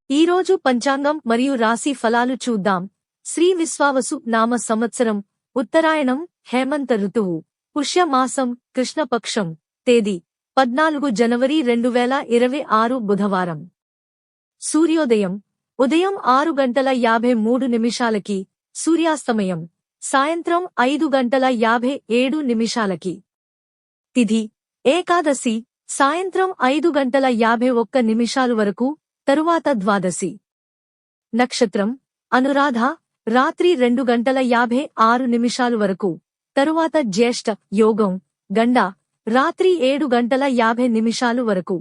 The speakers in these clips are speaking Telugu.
ఈరోజు పంచాంగం మరియు రాశి ఫలాలు చూద్దాం. శ్రీ విశ్వావసు నామ సంవత్సరం, ఉత్తరాయణం, హేమంత ఋతువు, పుష్యమాసం, కృష్ణపక్షం, తేదీ 14 జనవరి 2026 బుధవారం. సూర్యోదయం ఉదయం 6:53 సూర్యాస్తమయం సాయంత్రం 5:57 తిథి ఏకాదశి సాయంత్రం 5:51 వరకు, తరువాత ద్వాదశి. నక్షత్రం అనురాధ రాత్రి 2:56 వరకు, తరువాత జ్యేష్ఠ. యోగం గండ రాత్రి 7:50 వరకు.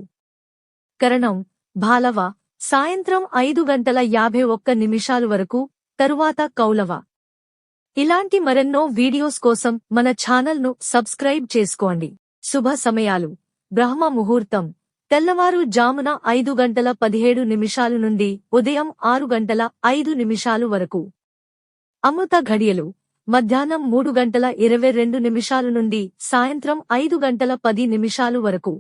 కరణం భాలవ సాయంత్రం 5:51 వరకు, తరువాత కౌలవ. ఇలాంటి మరెన్నో వీడియోస్ కోసం మన ఛానల్ను సబ్స్క్రైబ్ చేసుకోండి. శుభ సమయాలు: బ్రహ్మ ముహూర్తం తెల్లవారు జామున 5:17 నుండి ఉదయం 6:05 వరకు. అమృత ఘడియలు మధ్యాహ్నం 3:22 నుండి సాయంత్రం 5:10 వరకు.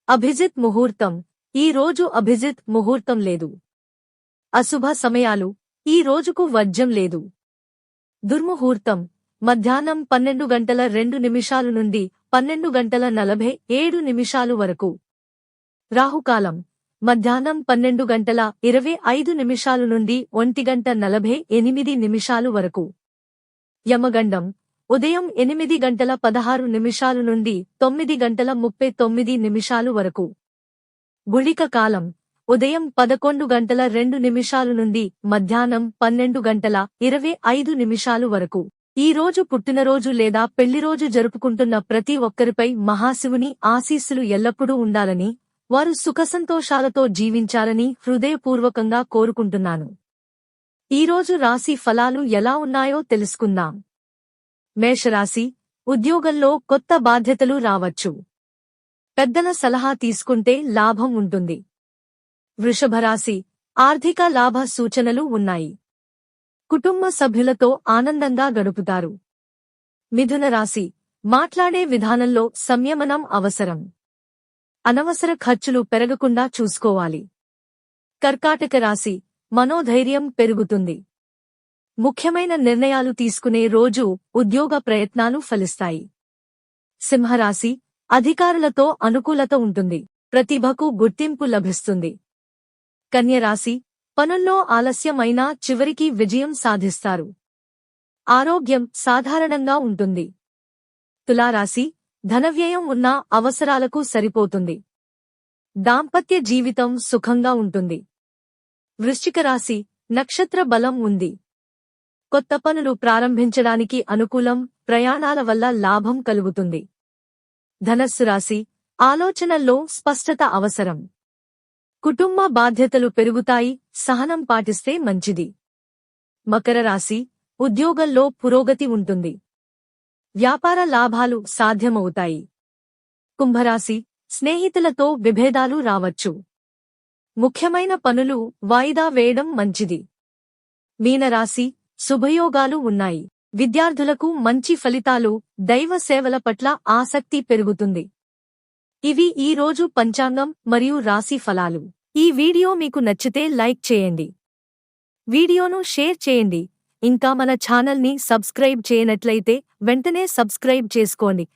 అభిజిత్ ముహూర్తం ఈ రోజు అభిజిత్ ముహూర్తం లేదు. అశుభ సమయాలు ఈ రోజుకు వర్జ్యం లేదు. దుర్ముహూర్తం మధ్యాహ్నం 12:02 నుండి 12:47 వరకు. రాహుకాలం మధ్యాహ్నం 12:25 నుండి 1:48 వరకు. యమగండం ఉదయం 8:16 నుండి 9:39 వరకు. గుళిక కాలం ఉదయం 11:02 నుండి మధ్యాహ్నం 12:25 వరకు. ఈ రోజు పుట్టినరోజు లేదా పెళ్లిరోజు జరుపుకుంటున్న ప్రతి ఒక్కరిపై మహాశివుని ఆశీస్సులు ఎల్లప్పుడూ ఉండాలని, వారు సుఖసంతోషాలతో జీవించాలని హృదయపూర్వకంగా కోరుకుంటున్నాను. ఈరోజు రాశి ఫలాలు ఎలా ఉన్నాయో తెలుసుకుందాం. మేషరాశి ఉద్యోగంలో కొత్త బాధ్యతలు రావచ్చు. పెద్దల సలహా తీసుకుంటే లాభం ఉంటుంది. వృషభరాశి ఆర్థిక లాభ సూచనలు ఉన్నాయి. కుటుంబ సభ్యులతో ఆనందంగా గడుపుతారు. మిథున రాశి మాట్లాడే విధానంలో సంయమనం అవసరం. అనవసర ఖర్చులు పెరగకుండా చూసుకోవాలి. కర్కాటక రాశి మనోధైర్యం పెరుగుతుంది. ముఖ్యమైన నిర్ణయాలు తీసుకునే రోజు, ఉద్యోగ ప్రయత్నాలు ఫలిస్తాయి. సింహరాశి అధికారులతో అనుకూలత ఉంటుంది. ప్రతిభకు గుర్తింపు లభిస్తుంది. కన్యరాశి పనుల్లో ఆలస్యమైనా చివరికి విజయం సాధిస్తారు. ఆరోగ్యం సాధారణంగా ఉంటుంది. తులారాశి ధనవ్యయం ఉన్నా అవసరాలకు సరిపోతుంది. దాంపత్య జీవితం సుఖంగా ఉంటుంది. వృశ్చిక రాశి నక్షత్ర బలం ఉంది. కొత్త పనులు ప్రారంభించడానికి అనుకూలం. ప్రయాణాల వల్ల లాభం కలుగుతుంది. ధనస్సు రాశి ఆలోచనల్లో స్పష్టత అవసరం. కుటుంబ బాధ్యతలు పెరుగుతాయి. సహనం పాటిస్తే మంచిది. మకర రాశి ఉద్యోగంలో పురోగతి ఉంటుంది. వ్యాపార లాభాలు సాధ్యమవుతాయి. కుంభరాశి స్నేహితులతో విభేదాలు రావచ్చు. ముఖ్యమైన పనులు వాయిదా వేయడం మంచిది. మీనరాశి శుభయోగాలు ఉన్నాయి. విద్యార్థులకు మంచి ఫలితాలు. దైవ సేవల పట్ల ఆసక్తి పెరుగుతుంది. ఇవి ఈ రోజు పంచాంగం మరియు రాశి ఫలాలు. ఈ వీడియో మీకు నచ్చితే లైక్ చేయండి. వీడియోను షేర్ చేయండి. ఇంకా మన ఛానల్ని సబ్స్క్రైబ్ చేయనట్లయితే వెంటనే సబ్స్క్రైబ్ చేసుకోండి.